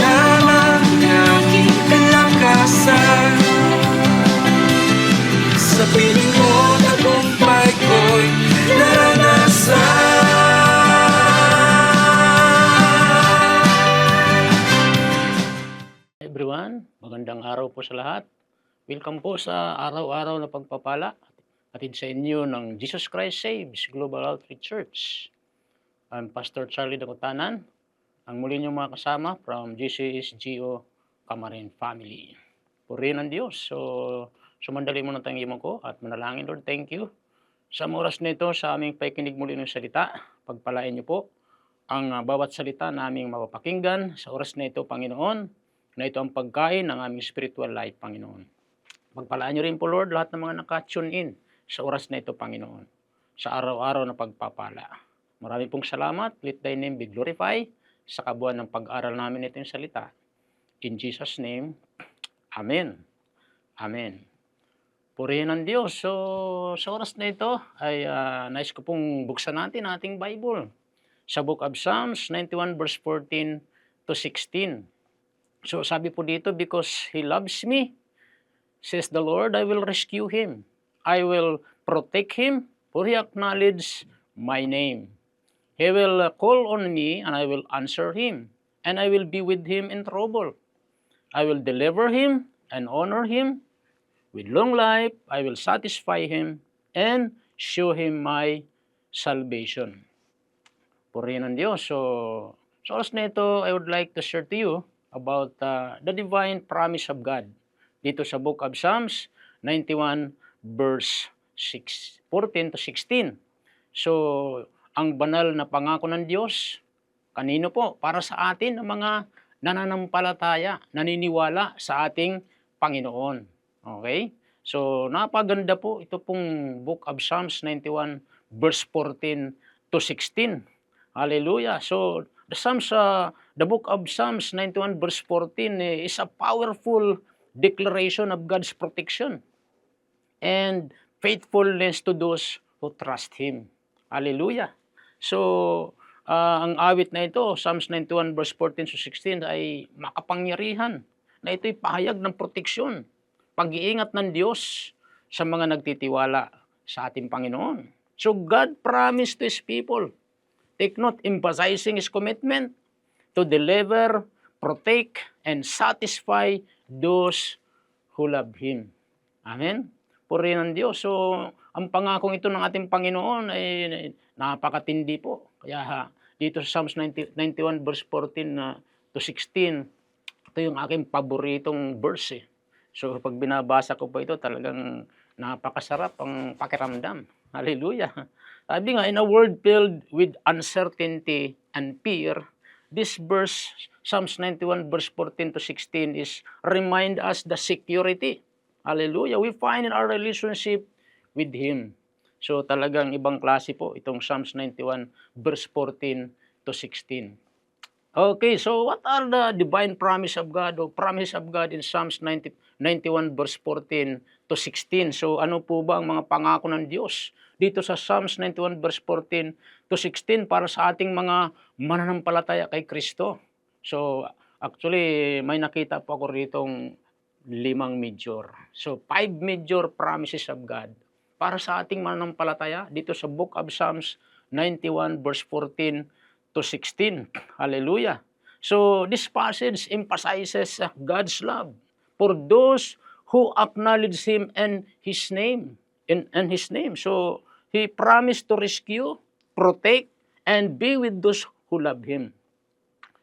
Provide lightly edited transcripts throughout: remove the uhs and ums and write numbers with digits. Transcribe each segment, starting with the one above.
na ang aking kalakasan. Sa piling mo, tagumpay ko'y naranasan. Everyone, magandang araw po sa lahat. Welcome po sa araw-araw na pagpapala atid sa inyo ng Jesus Christ Saves Global Outreach Church. I'm Pastor Charlie Dacutanan, ang muli niyong mga kasama from GCSGO Camarin Family. Purihin ang Diyos. So sumandali muna tayong imong ko at manalangin. Lord, thank you sa oras nito sa aming pakikinig muli ng salita. Pagpalain niyo po ang bawat salita na aming mapapakinggan sa oras na ito, Panginoon, na ito ang pagkain ng aming spiritual life, Panginoon. Pagpalaan niyo rin po, Lord, lahat ng mga naka-tune in sa oras na ito, Panginoon, sa araw-araw na pagpapala. Marami pong salamat. Let thy name be glorified sa kabuuan ng pag-aral namin ito yung salita. In Jesus' name, Amen. Amen. Purihin ang Diyos. So, sa oras na ito ay nais ko pong buksan natin ating Bible sa Book of Psalms 91 verse 14 to 16. So, sabi po dito, because He loves me, says the Lord, I will rescue him. I will protect him, for he acknowledges my name. He will call on me, and I will answer him, and I will be with him in trouble. I will deliver him and honor him. With long life, I will satisfy him and show him my salvation. Purihin ng Diyos. So, sa oras na ito, I would like to share to you about the divine promise of God dito sa Book of Psalms 91 verse 14 to 16. So, ang banal na pangako ng Diyos, kanino po? Para sa atin, ang mga nananampalataya, naniniwala sa ating Panginoon. Okay? So, napaganda po ito pong Book of Psalms 91 verse 14 to 16. Hallelujah. So, the Book of Psalms 91 verse 14 is a powerful declaration of God's protection and faithfulness to those who trust Him. Hallelujah. So, ang awit na ito, Psalms 91 verse 14 to 16, ay makapangyarihan na ito'y pahayag ng proteksyon, pag-iingat ng Diyos sa mga nagtitiwala sa ating Panginoon. So, God promised to His people, take note, emphasizing His commitment to deliver, protect, and satisfy those who love Him. Amen? Purihin ng Diyos. So, ang pangakong ito ng ating Panginoon ay napakatindi po. Kaya dito sa Psalms 91 verse 14 to 16, ito yung aking paboritong verse. So, pag binabasa ko po ito, talagang napakasarap ang pakiramdam. Hallelujah. Sabi nga, in a world filled with uncertainty and fear, this verse, Psalms 91 verse 14 to 16, is remind us the security. Hallelujah. We find in our relationship with Him. So talagang ibang klase po itong Psalms 91 verse 14 to 16. Okay, so what are the divine promise of God o promise of God in Psalms 91 verse 14 to 16? So ano po ba ang mga pangako ng Diyos dito sa Psalms 91 verse 14 to 16 para sa ating mga mananampalataya kay Kristo? So actually may nakita po ako ritong 5 major. So 5 major promises of God para sa ating mananampalataya dito sa Book of Psalms 91 verse 14 to 16. Hallelujah. So this passage emphasizes God's love for those who acknowledge Him and His name. And His name. So He promised to rescue, protect, and be with those who love Him.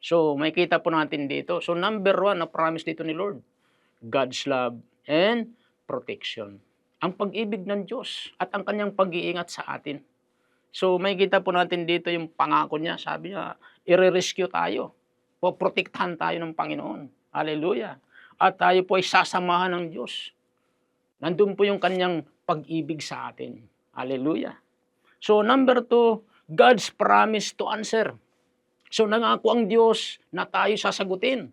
So may kita po natin dito. So number 1 na promise dito ni Lord, God's love and protection. Ang pag-ibig ng Diyos at ang kanyang pag-iingat sa atin. So may kita po natin dito yung pangako niya. Sabi niya, i-rescue tayo. Poprotektahan tayo ng Panginoon. Hallelujah. At tayo po ay sasamahan ng Diyos. Nandun po yung kanyang pag-ibig sa atin. Hallelujah. So number 2, God's promise to answer. So nangako ang Diyos na tayo sasagutin.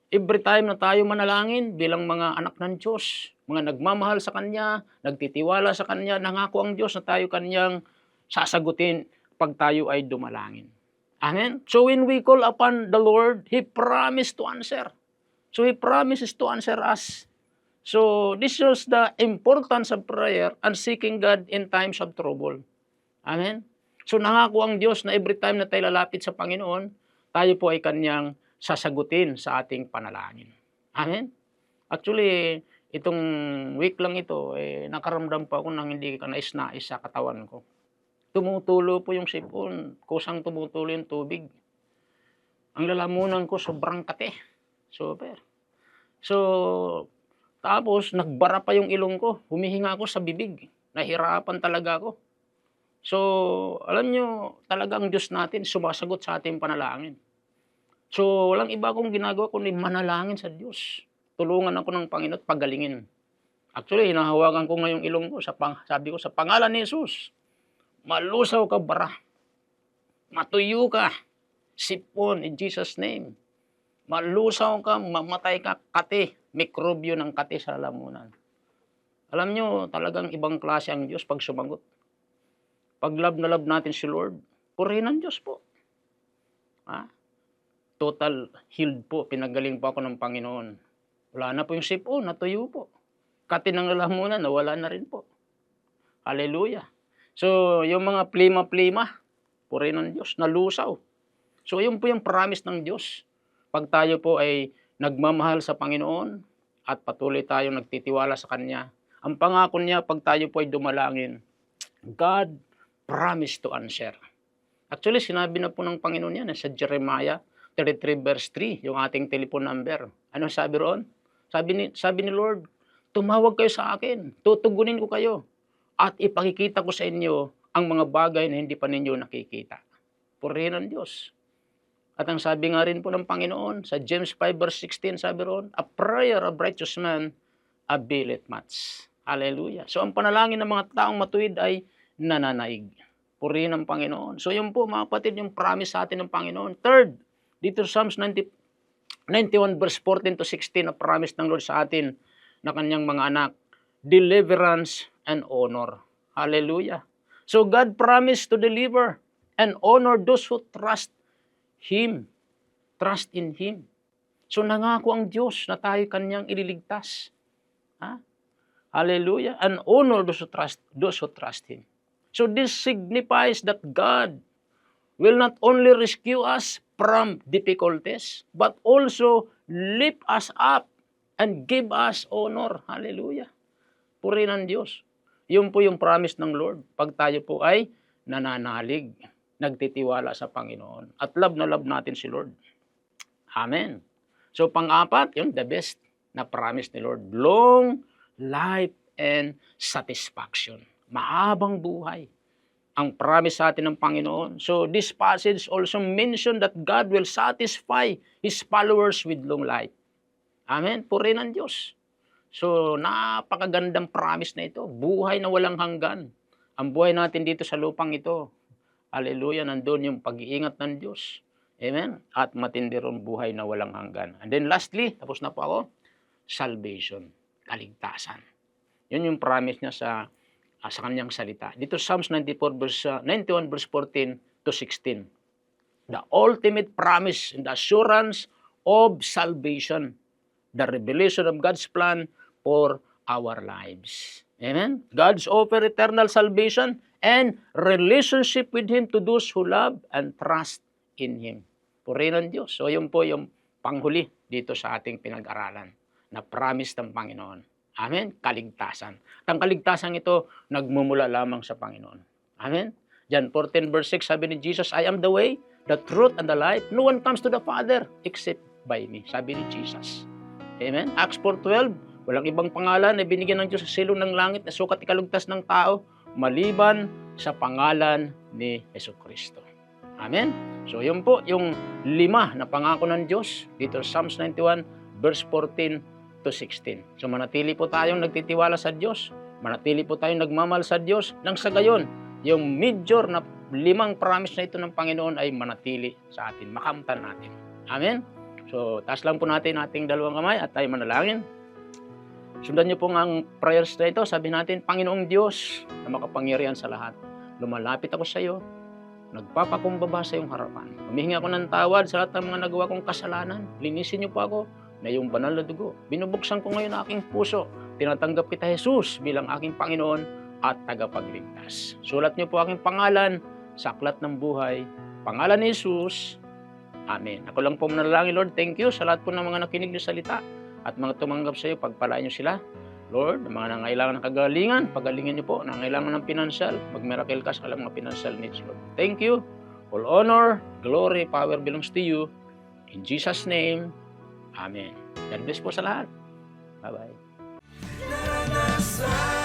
Every time na tayo manalangin bilang mga anak ng Diyos, mga nagmamahal sa Kanya, nagtitiwala sa Kanya, nangako ang Diyos na tayo Kanyang sasagutin pag tayo ay dumalangin. Amen? So when we call upon the Lord, He promised to answer. So He promises to answer us. So this shows the importance of prayer and seeking God in times of trouble. Amen? So nangako ang Diyos na every time na tayo lalapit sa Panginoon, tayo po ay Kanyang sasagutin sa ating panalangin. Amen? Actually, itong week lang ito, nakaramdam pa ako ng hindi kanais-nais sa katawan ko. Tumutulo po yung sipon, kusang tumutulo yung tubig. Ang lalamunan ko sobrang kate. Super. So, tapos nagbara pa yung ilong ko. Humihinga ako sa bibig. Nahirapan talaga ako. So, alam nyo, talagang Diyos natin sumasagot sa ating panalangin. So, walang iba akong ginagawa kundi manalangin sa Diyos. Tulungan ako ng Panginoon at pagalingin. Actually, hinahawakan ko ngayong ilong ko. Sabi ko, sa pangalan ni Jesus, malusaw ka bara. Matuyo ka. Sipon in Jesus' name. Malusaw ka, mamatay ka, kate. Mikrobyo ng kate sa lalamunan. Alam nyo, talagang ibang klase ang Diyos pag sumagot. Pag love na love natin si Lord, purihin ang Diyos po. Total healed po. Pinagaling po ako ng Panginoon. Wala na po yung sipon, natuyo po. Kate ng lalamunan, nawala na rin po. Hallelujah. So, yung mga plima-plima, purihin ng Diyos, nalusaw. So, yun po yung promise ng Diyos. Pag tayo po ay nagmamahal sa Panginoon at patuloy tayong nagtitiwala sa Kanya, ang pangako niya pag tayo po ay dumalangin, God promised to answer. Actually, sinabi na po ng Panginoon yan sa Jeremiah 33 verse 3, yung ating telephone number. Ano sabi roon? Sabi ni Lord, tumawag kayo sa akin, tutugunin ko kayo, at ipakikita ko sa inyo ang mga bagay na hindi pa ninyo nakikita. Purihin ang Diyos. At ang sabi nga rin po ng Panginoon, sa James 5 verse 16, sabi roon, a prayer of righteous man availeth much. Hallelujah. So ang panalangin ng mga taong matuwid ay nananaig. Purihin ang Panginoon. So yun po mga kapatid, yung promise sa atin ng Panginoon. Third, dito sa Psalms 91 verse 14 to 16, na promise ng Lord sa atin na kanyang mga anak, deliverance and honor. Hallelujah. So God promised to deliver and honor those who trust Him. Trust in Him. So nangako ang Diyos na tayo kanyang ililigtas. Hallelujah. And honor those who trust Him. So this signifies that God will not only rescue us from difficulties, but also lift us up and give us honor. Hallelujah. Purihin ang Diyos. Yun po yung promise ng Lord pag tayo po ay nananalig, nagtitiwala sa Panginoon. At love na love natin si Lord. Amen. So pang-apat, yun, the best na promise ni Lord. Long life and satisfaction. Mahabang buhay. Ang promise sa atin ng Panginoon. So this passage also mentioned that God will satisfy His followers with long life. Amen. Purihin ang Diyos. So napakagandang promise na ito. Buhay na walang hanggan. Ang buhay natin dito sa lupang ito. Hallelujah. Nandun yung pag-iingat ng Diyos. Amen. At matindi ron buhay na walang hanggan. And then lastly, tapos na po ako, salvation. Kaligtasan. Yun yung promise niya sa kanyang salita. Dito Psalms 91 verse 14 to 16. The ultimate promise and the assurance of salvation. The revelation of God's plan for our lives. Amen? God's offer eternal salvation and relationship with Him to those who love and trust in Him. Purihin ang Diyos. So yun po yung panghuli dito sa ating pinag-aralan na promise ng Panginoon. Amen? Kaligtasan. At ang kaligtasan ito, nagmumula lamang sa Panginoon. Amen? John 14 verse 6, sabi ni Jesus, I am the way, the truth, and the life. No one comes to the Father except by me. Sabi ni Jesus. Amen? Acts 4:12, walang ibang pangalan na binigyan ng Diyos sa silong ng langit na sukat ikalugtas ng tao, maliban sa pangalan ni Jesucristo. Amen? So yun po, yung 5 na pangako ng Diyos, dito sa Psalms 91 verse 14 to 16. So manatili po tayong nagtitiwala sa Diyos, manatili po tayong nagmamahal sa Diyos, nang sa gayon, yung major na 5 promise na ito ng Panginoon ay manatili sa atin, makamtan natin. Amen? So, taas lang po natin ating dalawang kamay at tayo manalangin. Sundan niyo po ang prayers na ito. Sabi natin, Panginoong Diyos na makapangyarihan sa lahat, lumalapit ako sa iyo nagpapakumbaba sa iyong harapan. Humihingi ako ng tawad sa lahat ng mga nagawa kong kasalanan. Linisin niyo po ako na iyong banal na dugo. Binubuksan ko ngayon ang aking puso. Tinatanggap kita, Jesus, bilang aking Panginoon at tagapagligtas. Sulat niyo po aking pangalan sa aklat ng buhay. Pangalan ni Jesus. Amen. Ako lang po manalangin, Lord. Thank you sa lahat po ng mga nakinig na salita at mga tumanggap sa iyo. Pagpalain niyo sila. Lord, ang mga nangailangan ng kagalingan, pagalingin niyo po. Nangailangan ng pinansyal, mag-miracle ka sa kanilang mga pinansyal needs, Lord. Thank you. All honor, glory, power belongs to you. In Jesus' name, Amen. God bless po sa lahat. Bye-bye. Naranasan